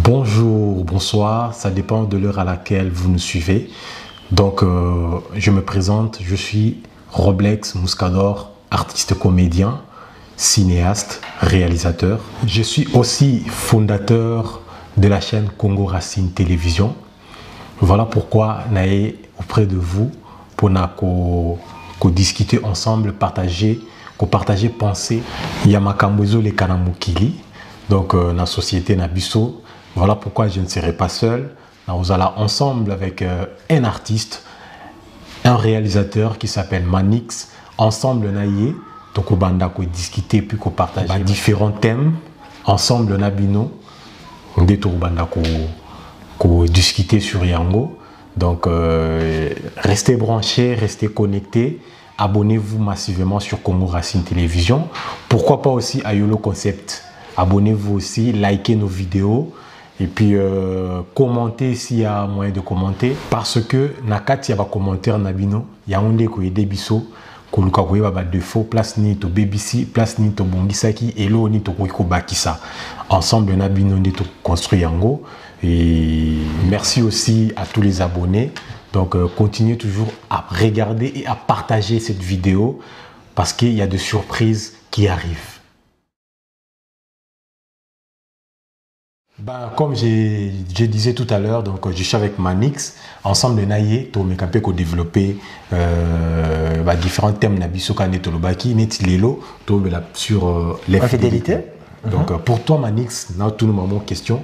Bonjour, bonsoir, ça dépend de l'heure à laquelle vous nous suivez. Donc, je me présente, je suis Roblex Mouscador, artiste comédien, cinéaste, réalisateur. Je suis aussi fondateur de la chaîne Congo Racine Télévision. Voilà pourquoi naé auprès de vous pour discuter ensemble, partager pensée. Yamakambozo le Kanamukili. Donc, dans la société Nabiso. Voilà pourquoi je ne serai pas seul. Nous allons ensemble avec un artiste, un réalisateur qui s'appelle Manix. Ensemble, naïe, donc on va discuter puis qu'on partage différents thèmes. Ensemble, nabino, on discuter sur Yango. Donc, restez branchés, restez connectés. Abonnez-vous massivement sur Congo Racine Télévision. Pourquoi pas aussi à Yolo Concept. Abonnez-vous aussi, likez nos vidéos. Et puis, commentez s'il y a moyen de commenter. Parce que, nakati y a commentaire nabino, y a un des biso, koluka koyeba ba défaut, place ni to BBC, place ni to bongisaki, elo ni to koyiko bakisa. Ensemble, nabino ni to construit yango. Et merci aussi à tous les abonnés. Donc, continuez toujours à regarder et à partager cette vidéo parce qu'il y a de surprises qui arrivent. Comme je disais tout à l'heure, donc je suis avec Manix, ensemble naïe, to me capé ko développer différents thèmes nabisoka netolobaki, netilelo, to sur l'infidélité. Donc pour toi Manix, na tout le moment question,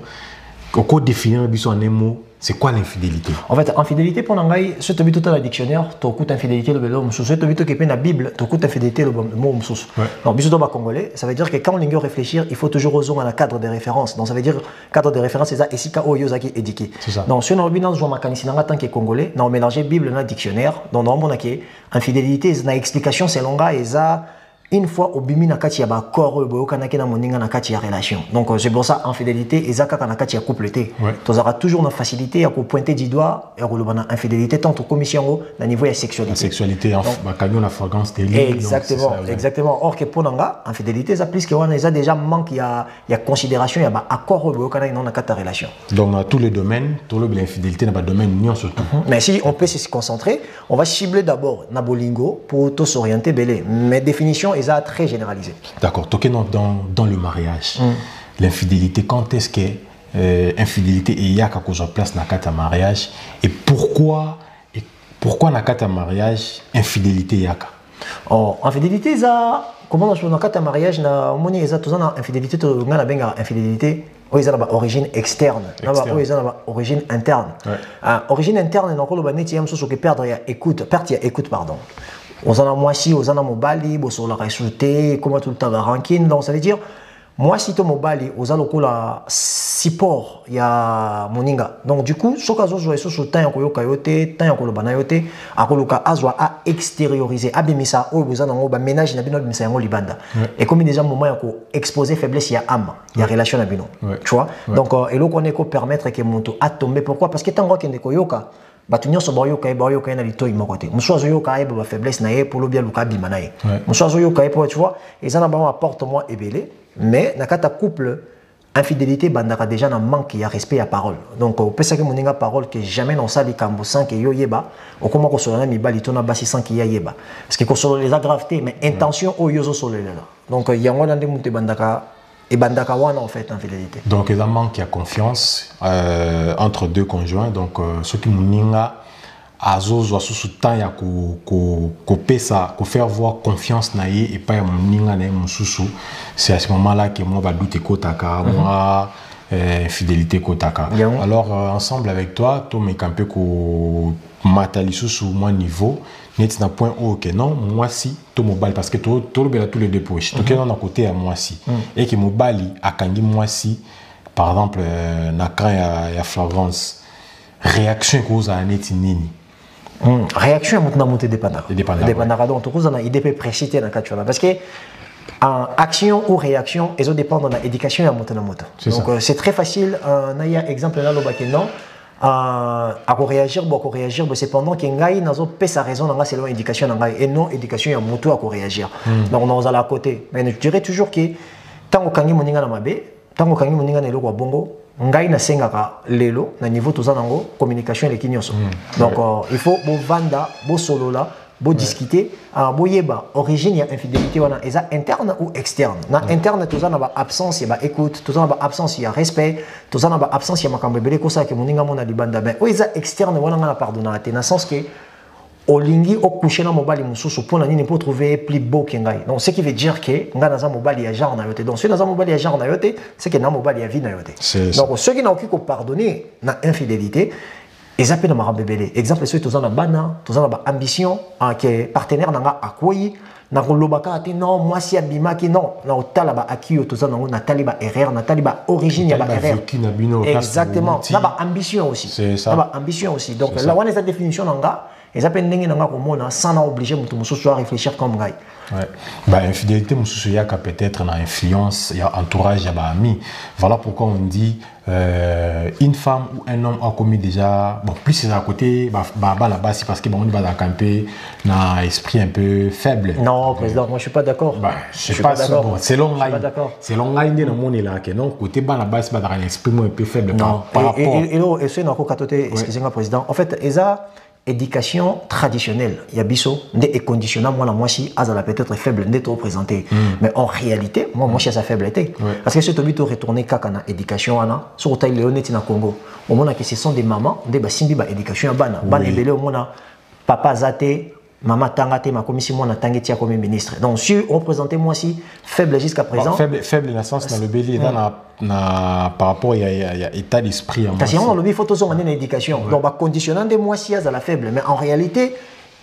comment définir biso en un mot? C'est quoi l'infidélité? En fait, infidélité, pour nous, si tu as tout dans le dictionnaire, tu as infidélité, le mot si tu as dans la Bible, tu as infidélité, le mot alors, bisous dans congolais, ça veut dire que quand on veut réfléchir, il faut toujours raison à un cadre de référence. Donc, ça veut dire cadre de référence, c'est ça, et si tu as édiqué. Donc, si on a en tant que congolais, on a mélangé Bible dans le dictionnaire, donc on a infidélité, c'est une explication, c'est long, et ça. Une fois au bimi nakati ya ba corps boyo kanake na moninga nakati ya relation. Donc c'est pour ça infidélité et zaka kanakati ya couple té. Tu auras toujours une facilité à pointer du doigt et relevant infidélité tant au commission na niveau de sexualité. La sexualité en camion la fréquence des lignes. Exactement, exactement. Or que pour nanga infidélité ça plus que on a déjà manque il y a considération il y a ba accord boyo kanake na nakata relation. Donc dans tous les domaines, tout l'infidélité n'a pas de domaine ni surtout. Mais si on peut se concentrer, on va cibler d'abord na bolingo pour tout s'orienter belé. Mais définition est très généralisé. D'accord. Dans le mariage, l'infidélité, quand est-ce que l'infidélité il y a quelque chose en place dans le mariage et pourquoi dans le mariage infidélité il y a? Oh, infidélité ça comment dans le mariage na moni ça tout ça infidélité to ngana benga infidélité ils ont origine externe, ils ont origine interne. Origine interne donc le baneti yam so que perdre ya écoute pardon. On a moisi, on a mobali, on a résulté, comment tout le temps va ranking. Donc ça veut dire, moi si tu mobali, on a le support, il y a moninga. Donc du coup, ce cas où je suis sur temps yako yote, temps yako lobana yote, akoluka azwa à extérioriser, abimisa ou vous en avez ménage na bino bimisa yango libanda. Et comme déjà moment yako exposer faiblesse, il y a âme, il y a relation na bino. Tu vois? Donc et l'eau qu'on est ko permettre que mon a tomber. Pourquoi? Parce que tant que ndeko yoka batunyo so bayoka na litoyi mokote musozo yoka ba faiblesse na ye pour lobia luka bima na ye musozo yoka pour tu vois et ça na ba apporte moi ebelé mais nakata couple infidélité bandaka déjà na manque ya respect à parole donc au pesa que moninga parole que jamais non sali kambo sans que yo yeba o comment ko solana mi bali na basi sans que ya yeba parce que ko solo les aggravetés mais intention o yozo solo là donc yango na ndemute bandaka et bandaka wana en fait infidélité. Donc il y a manque de confiance entre deux conjoints. Donc ce qui m'inga azozo sous temps ya ko pesa ko faire voir confiance na ye et pas ya m'inga na mususu. C'est à ce moment-là que moi va douter kotaka moi fidélité kotaka. Alors ensemble avec toi, to me campé ko matali sous moi niveau. Net na point où que non moi si to mobile parce que tout le tous les dépôts to que non à côté à moi si et que mobile a kangi moi si par exemple na quand il y a flagrance réaction que vous avez net nini réaction à monter dépendant donc tout ça na idée précité dans quatre parce que en action ou réaction ils dépendent de l'éducation à monter donc c'est très facile il y a exemple là le non à réagir, c'est pendant qu'il y a une raison, c'est l'éducation et non éducation à moto à réagir. Donc on est à côté. Mais je dirais toujours que tant que moninga na mabe, tant que moninga na bongo, ngai na sengaka lelo na niveau toza nango communication eleki nyonso donc il faut bo vanda bo solola bo discuter bo yeba origine ya infidélité wana eza interne ou externe na interne toza na ba absence ya ba écoute toza na ba absence ya respect toza na ba absence ya makambo ebele kosa ke moninga mona libanda ben o eza externe wana nga na pardonner te na sens que olingi okoucher na mobali mususu pour nini pour trouver plus beau que ngai donc ce qui veut dire que nga naza mobali ya genre na yote donc si naza mobali ya genre na yote c'est que na mobali ya vie na yote donc ceux qui n'ont qui pardonner na infidélité ils appellent ma bébé exemple ceux tous en a bana tous en a ambition que partenaire nanga akoyi na kolobaka ati non moi si abima ki non na otala ba akiyo tous en na taliba erreur na taliba origine ya ba erreur exactement na ba ambition aussi na ba ambition aussi donc là on a cette définition nanga et ça peut n'engue nanga komona sans obliger mutu mususu à réfléchir comme ngai. Ouais. Bah infidélité mususu yaka peut-être na influence, ya entourage, ya ba ami. Voilà pourquoi on dit une femme ou un homme a commis déjà bon plus c'est à côté là-bas c'est parce que bon on va camper na esprit un peu faible. Non président, moi je suis pas d'accord. Bah, je suis pas d'accord. Bon, selon l'ai de mon là que non côté bas là-bas c'est pas un esprit un peu faible non. Par rapport et c'est nako katoté excusez-moi président. En fait eza éducation traditionnelle, il y a biso, des conditionnels, moi, moi, si, azala peut-être faible, n'est trop présenté. Mais en réalité, moi, je suis sa faiblité. Parce que si tu veux retourner kakana éducation, sur taille léonetti na Congo, au moment que ce sont des mamans, des basimbi, ba éducation, bana, bana ebele, au moment papa zate, maman tangate, ma commission, moi, tangeti comme ministre. Donc, si on présentait moi si faible jusqu'à présent. Faible naissance dans le bélier, par rapport à l'état d'esprit. Parce qu'on a il faut toujours en éducation. Donc, conditionnant des moi si à la faible, mais en réalité,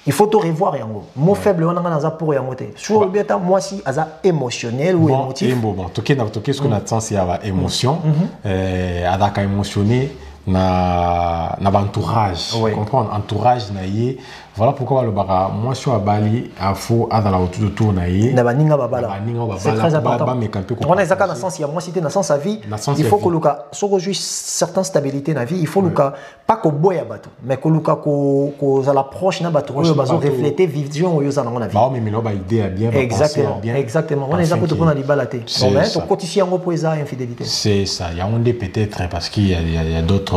il faut tout revoir. Mot faible, on a un pour y amoter. Sur le bien, moi si à émotionnel ou émotif. Bon, tout ce qu'on a de sens, c'est émotion, à émotionné. Na entourage comprendre entourage naie voilà pourquoi le bara moi je suis à Bali à faux à la autour naie na baninga babala c'est très important on est dans sens il y a moi cité dans sens à vie il faut que luka so rejoue certaines stabilités na vie il faut luka pas que boya bato mais que luka ko za l'approche na bato yo bazo refléter vision yo za na vie ba mais no ba idée bien exactement on est là pour na libalaté donc mais to quotidien ngo poeza infidélité c'est ça il y a on peut-être parce qu'il y a d'autres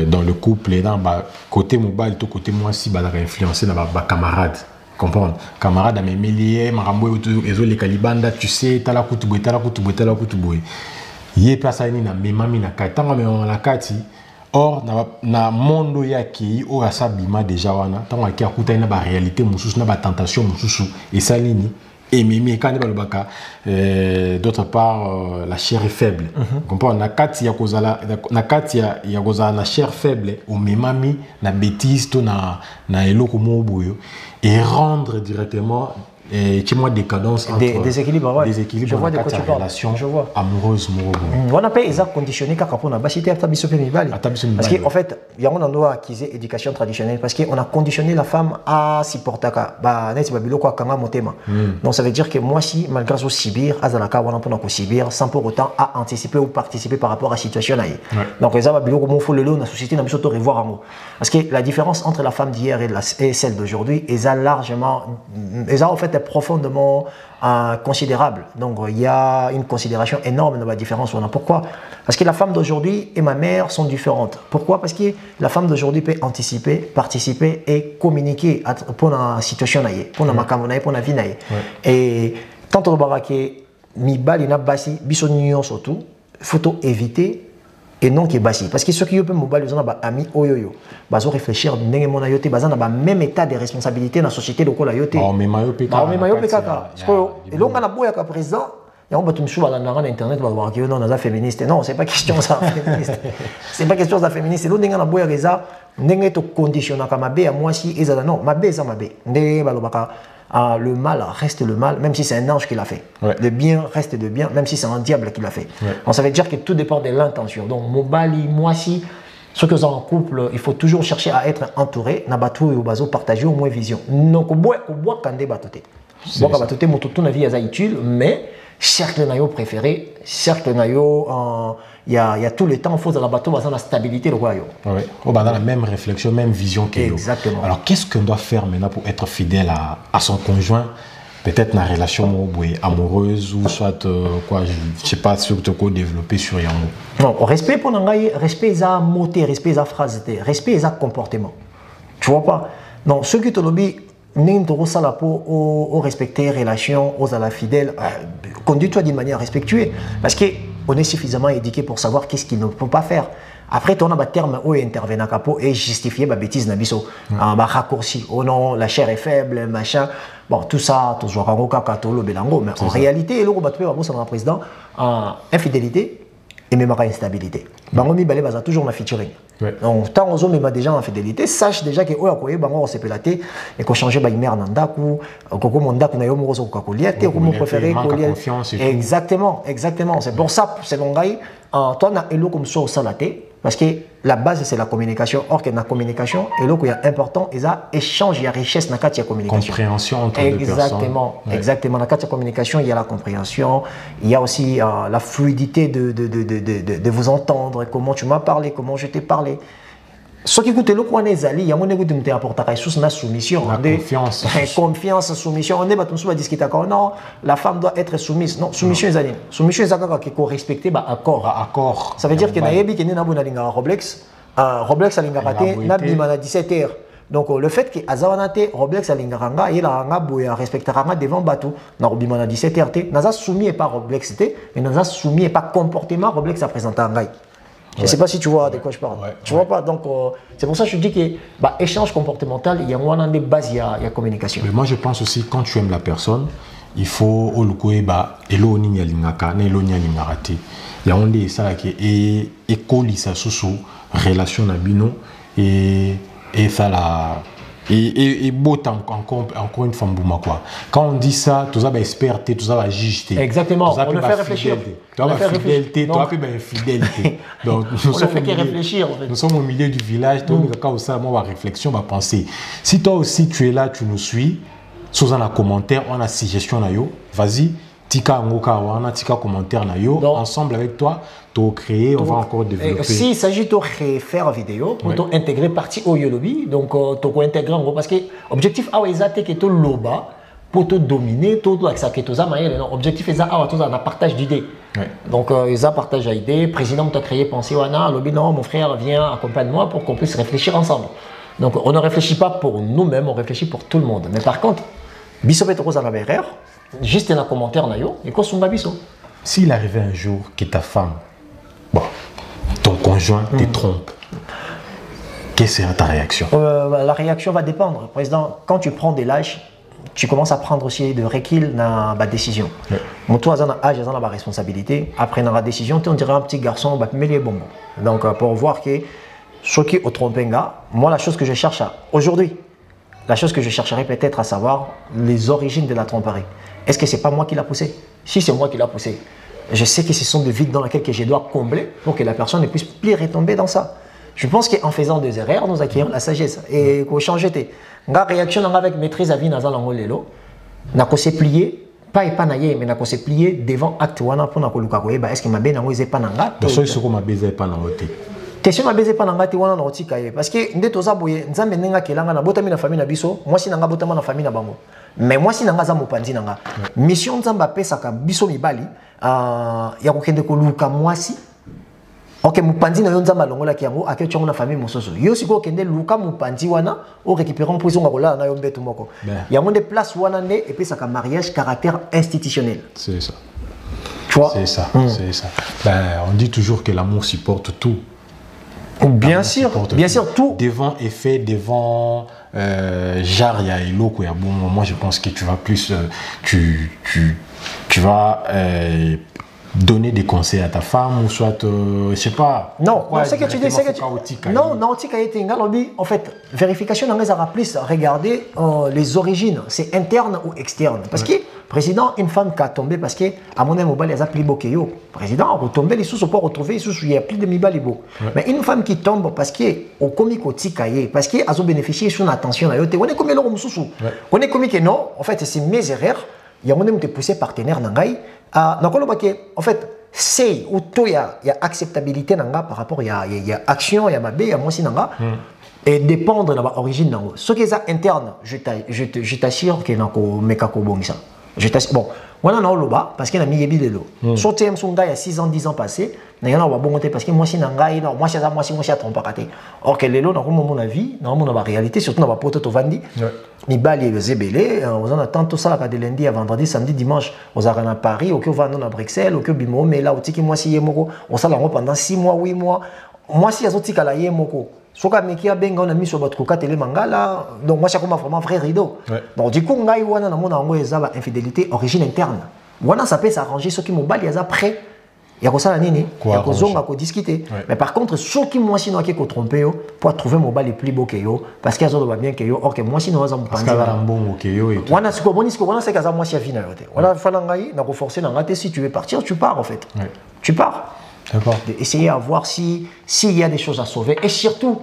dans le couple et dans côté mobile tout côté moi si va influencer dans ma camarade comprendre camarade à mes milliers marambo et les calibanda tu sais t'as la kutuboy yé place à na memami na kata ngame la kati or na mondo ya ki o asabima déjà wana tant ki akuta na ba réalité mususu na ba tentation mususu et ça lini et mimi quand le baka d'autre part la chair est faible comprendre na kati ya kozala na kati ya kozala na chair faible au memami na bêtise to na eloko mo boyo et rendre directement tu vois décadence entre déséquilibre ouais. Déséquilibre je vois de quoi tu parles amoureuse on a pas exact conditionné car on a bâché tabiso pénibali parce que en fait il y a un doit acquérir éducation traditionnelle parce que on a conditionné la femme à supporter ba neti babilo kwa kanga motema donc ça veut dire que moi si malgré ce subir azalaka wana pona ko subir sans pour autant à anticiper ou participer par rapport à la situation naïe donc les babilo comme faut le lot na société na biso to revoir en parce que la différence entre la femme d'hier et celle d'aujourd'hui est largement en fait profondément considérable. Donc il y a une considération énorme de la différence. Pourquoi? Parce que la femme d'aujourd'hui et ma mère sont différentes. Pourquoi? Parce que la femme d'aujourd'hui peut anticiper, participer et communiquer pour la situation, pour la makamona, pour la vie. Et tant que mi bali na basi, bisonnion surtout, faut éviter. Et non qui est bassi parce que ceux qui ont mobile ils ont des amis oyoyo bazo réfléchir ndenge mona yote bazana ba même état de responsabilité dans la société lokola yote mais mayo kaka et donc on a boya ka président ya on ba tumshu ba na internet ba ba non na féministe non c'est pas question ça féministe c'est pas question ça féministe donc ndenge na boya reza ndenge to conditionna ka mabe ya moi si ezala non mabe za mabe ndenge ba lobaka le mal reste le mal, même si c'est un ange qui l'a fait. Le bien reste de bien, même si c'est un diable qui l'a fait. Donc ça veut dire que tout dépend de l'intention. Donc, Mobali, moi, si, ceux qui sont en couple, il faut toujours chercher à être entouré, nabatou et bazo partager au moins vision. Donc, au bois kande batoté. Bois batoté, mon tout na vie est utile, mais cercle nayo préféré, cercle nayo il y a tout le temps, il faut dans la bateau, dans la stabilité, le royaume. Oui, on va dans la même réflexion, même vision que exactement. Alors, qu'est-ce qu'on doit faire maintenant pour être fidèle à son conjoint peut-être une relation amoureuse ou soit quoi, je sais pas surtout quoi développer sur Yango. Non, respect pour Nangaï, respect za moté, respect za phrase, respect za comportement. Tu vois pas? Non, ceux qui te lobby n'ont ça la peau au respecter relation, aux à la fidèle, conduis-toi d'une manière respectueuse parce que on est suffisamment éduqué pour savoir qu'est-ce qu'il ne faut pas faire. Après, on a un terme où intervenir et justifier ma bêtise, un raccourci. Oh non, la chair est faible, machin. Bon, tout ça, tout ça, mais en réalité, le président, infidélité et même instabilité. Bangomi balé baza toujours ma featuring. Donc tant aux hommes déjà en fidélité, sache déjà que oya koye bango on s'est pelaté et qu'on changeait ba imer nandaku, koko mondaku na yo mo ko koliate, ko mo préféré koliate. Exactement, exactement. C'est pour ça c'est mon gars toi na elo comme ça au salaté parce que la base c'est la communication. Or que la communication elo ko ya important et ça échange, il y a richesse na katia communication. Compréhension entre deux personnes. Exactement, exactement. Dans katia communication, il y a la compréhension, il y a aussi la fluidité de vous entendre, comment tu m'as parlé, comment je t'ai parlé. Ce qui coûte le coin des alliés, il y a mon écoute de apporter la soumission. La confiance. Confiance, soumission. On est battu sur discuter d'accord. Non, la femme doit être soumise. Non, soumission est alliée. Soumission est d'accord qui respecter accord. Accord. Ça veut dire que naïbi qui n'est pas bon à Roblex. Roblex a raté, n'a pas 17 heures. Donc le fait que Azawanate, Roblex a l'ingaranga, il a un boya respectera devant bateau. N'a pas 17 heures. N'a soumis pas Roblex, mais n'a soumis pas comportement Roblex a présenté un gars. Je ne sais pas si tu vois de quoi je parle. Tu vois pas, donc c'est pour ça que je dis que échange comportemental, il y a des bases, il y a communication. Mais moi je pense aussi quand tu aimes la personne, il faut elo ni lingaka, ne elo ni lingaraté. Il y a onde ça qui est colisa sous relation nabino et ça la et beau encore une fois quoi. Quand on dit ça, tout ça va experté, tout ça va juger. Exactement. On le fait réfléchir. Tu vas fidélité, tu vas infidélité. Donc nous sommes au milieu du village, donc quand ça moi réflexion va penser. Si toi aussi tu es là, tu nous suis, sous un commentaire, on a suggestion na yo, vas-y, tika ngoka wana, tika commentaire na yo, ensemble avec toi. Créer, on va encore développer. S'il s'agit de refaire vidéo, pour intégrer partie au Yolobi, donc tu intégrer en gros parce que l'objectif est que tu loba pour te dominer, tout ça que tu as l'objectif est un partage d'idées. Donc ils ont partage d'idées, président t'a créé penser wana, lobby non, mon frère vient accompagne-moi pour qu'on puisse réfléchir ensemble. Donc on ne réfléchit pas pour nous-mêmes, on réfléchit pour tout le monde. Mais par contre, biso petro za la erreur, juste un commentaire na yo et quoi son biso. S'il arrivait un jour que ta femme ton conjoint te trompe, quelle sera ta réaction? La réaction va dépendre. Président, quand tu prends des lâches, tu commences à prendre aussi de recul dans la décision. Mon toi, dans l'âge, dans la responsabilité. Après, dans la décision, on dirait un petit garçon, bah, mais les bonbons. Donc, pour voir que ce qui est au trompé, moi, la chose que je cherche aujourd'hui, la chose que je chercherai peut-être à savoir les origines de la tromperie. Est-ce que c'est pas moi qui l'a poussé? Si c'est moi qui l'a poussé, je sais que ce sont des vides dans lesquels je dois combler pour que la personne ne puisse plus retomber dans ça. Je pense qu'en faisant des erreurs, nous acquérons la sagesse et qu'on change. La réaction avec maîtrise à vie dans l'angolelo, n'a qu'à se plier, pas épanaillé, mais n'a qu'à se plier devant acte wana pour n'a qu'à est-ce que ma belle n'a pas nanga? De ce que ma belle pas nanga. Question ma belle pas nanga ti wana na otikaye parce que ndé toza boye nzambe nenga kelanga na botami na famille na biso, moi si nanga botama na famille na bango. Mais moi si nanga za mopanzi nanga. Mission nzamba pesa ka biso mibali ya kokende koluka mwasi. Ok, mopanzi na yo nzamba longola ki yango ake tshongo na famille mososo. Yo siko kende luka mopanzi wana o récupérant pour zonga kola na yo mbetu moko. Yango de place wana ne et pesa ka mariage caractère institutionnel. C'est ça. Tu vois? C'est ça, c'est ça. Ben, on dit toujours que l'amour supporte tout. Bien sûr, tout. Devant effet, devant genre, il y a l'eau, bon, moi je pense que tu vas plus, tu vas donner des conseils à ta femme ou soit, je sais pas. Non, c'est que tu dis, c'est que tu... Non, en fait, vérification, on a plus regarder les origines, c'est interne ou externe. Parce que, président, une femme qui a tombé parce que, à mon avis, elle a pris beaucoup. Président, on tombé les sous pour retrouver, il y a plus de mibalibo. Mais une femme qui tombe parce qu'au comique au tikaye, parce qu'elle a bénéficié de son attention, on est comme l'homme sous. On est comme que non, en fait, c'est mes erreurs. Il y a mon avis, poussé partenaire nangai. En fait, c'est où il y a acceptabilité par rapport, il y a action, il y a ma bé, il y a moi aussi nanga. Et dépendre de l'origine. Ce qui est interne, je t'assure qu'il y a un mec qui a Bon, on a un loba parce qu'il a mis des lots. Surtout, il y a 6 ans, 10 ans passés, il y a un bon parce que moi, si je trompe pas. Or, que les lots, dans mon avis, dans la réalité, surtout dans la pote au Vandi, les balles, les zébélés, on a tant tout ça de lundi à vendredi, samedi, dimanche, on a à Paris, au Vando à Bruxelles, au Bimo, mais là, au Tiki, moi, si Yemoko, on s'en a pendant 6 mois, 8 mois. Moi, si il y a un Tika la Yemoko. Ce qu'on a mis sur votre coca télé mangala, donc moi, c'est comme vraiment vrai rideau. Donc, du coup, on a eu une infidélité origine interne. Ça peut s'arranger, ceux qui m'ont balayé, ils sont prêts. Il y a ça, il y a ça, discuter. Mais par contre, ceux qui m'ont sinon qui ont trompé, pour trouver mon bal les plus beau que yo, parce qu'ils ont bien que yo, or que moi sinon, ils ont parce qu'ils ont bon que yo. Voilà, c'est que moi, si fini. Voilà, il faut forcer, si tu veux partir, tu pars en fait. Tu pars. Essayer à voir s'il y a des choses à sauver. Et surtout,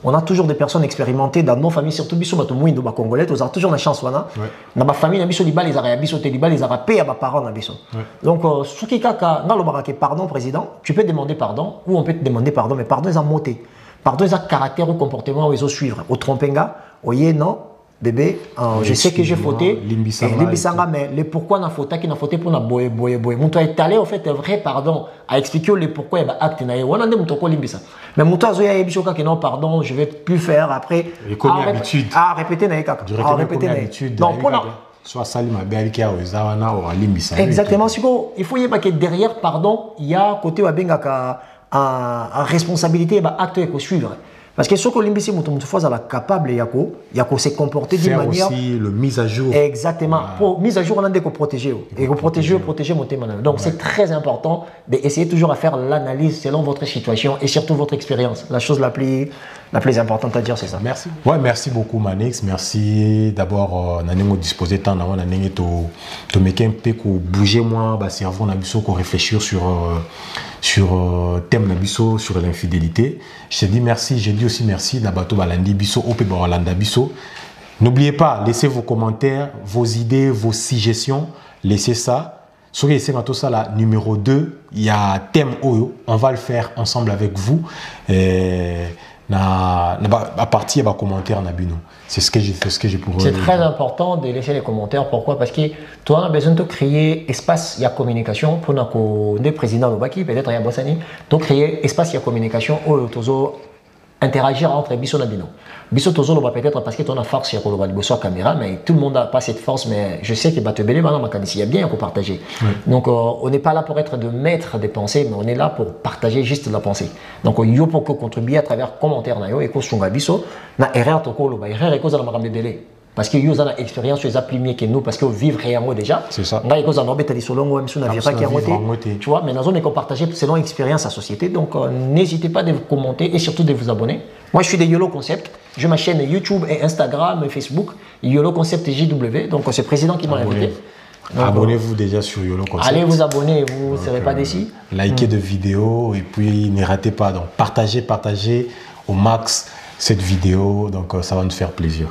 on a toujours des personnes expérimentées dans nos familles, surtout biso batomouindo ba congolais, on a toujours la chance wana. Dans ma famille, na biso liba les arabes biso te liba les arabes payent à ma parents na biso. Donc ce qui kaka na lobaka pardon président, tu peux demander pardon ou on peut te demander pardon mais pardon ils ont monté. Pardon ils ont caractère ou comportement ils ont suivre. Au trompenga, oye non bébé, je sais que j'ai fauté. Limbisanga, mais le pourquoi n'a fauté qui n'a fauté pour na boye. Mon toi est allé en fait vrai pardon à expliquer le pourquoi il va acte na. On a des moutons limbisa. Mais mon toi zoya ebisoka que non pardon je vais plus faire après. Habitude. Répéter na kaka. Répéter habitude. Non pour soit salima belkia ou zawana ou limbisa. Exactement. Il faut y que derrière pardon il y a côté wabengaka à responsabilité bah acte et suivre. Parce que ce que l'imbici est capable de se comporter d'une manière. Aussi le mise à jour. Exactement. Pour mise à jour, on a des protéger. Et protéger mon thème. Donc c'est très important d'essayer toujours à faire l'analyse selon votre situation et surtout votre expérience. La chose la plus importante à dire, c'est ça. Merci. Ouais, merci beaucoup Manix. Merci d'abord de disposer de temps de bouger moins, cerveau, qu'on réfléchir sur thème nabiso sur l'infidélité. Je te dis merci, je dis aussi merci Nabato Balandi Biso Ope Balanda Biso. N'oubliez pas, laissez vos commentaires, vos idées, vos suggestions, laissez ça. Sur les ça la numéro 2, il y a thème Oyo, on va le faire ensemble avec vous. À partir des commentaires Nabino. C'est ce que j'ai pour. C'est très important de laisser les commentaires. Pourquoi? Parce que toi, on a besoin de créer espace, il y a communication pour nos présidents Lobaki, peut-être il y a Bossani, donc créer espace, il y a communication, interagir entre Bisso et Nabino. Bisso Tozo peut-être parce que tu as force il y a la caméra, mais tout le monde n'a pas cette force, mais je sais que Batebele, il y a bien pour partager. Donc on n'est pas là pour être de maître des pensées, mais on est là pour partager juste la pensée. Donc il y a pour contribuer à travers commentaires et que sur Bisso, na erreur to ko loba erreur et cause na Bele. Parce que vous avez une expérience, vous avez plus mieux que nous, parce que vous vivez réellement déjà. C'est ça. Tu vois, mais nous avons partagé selon l'expérience à la société. Donc, n'hésitez pas de vous commenter et surtout de vous abonner. Moi, je suis de YOLO Concept. J'ai ma chaîne YouTube et Instagram et Facebook. YOLO Concept JW. Donc, c'est le président qui m'a invité. Abonnez-vous déjà sur YOLO Concept. Allez vous abonner, vous ne serez pas déçus. Likez de vidéos et puis ne ratez pas. Donc, partagez au max cette vidéo. Donc, ça va nous faire plaisir.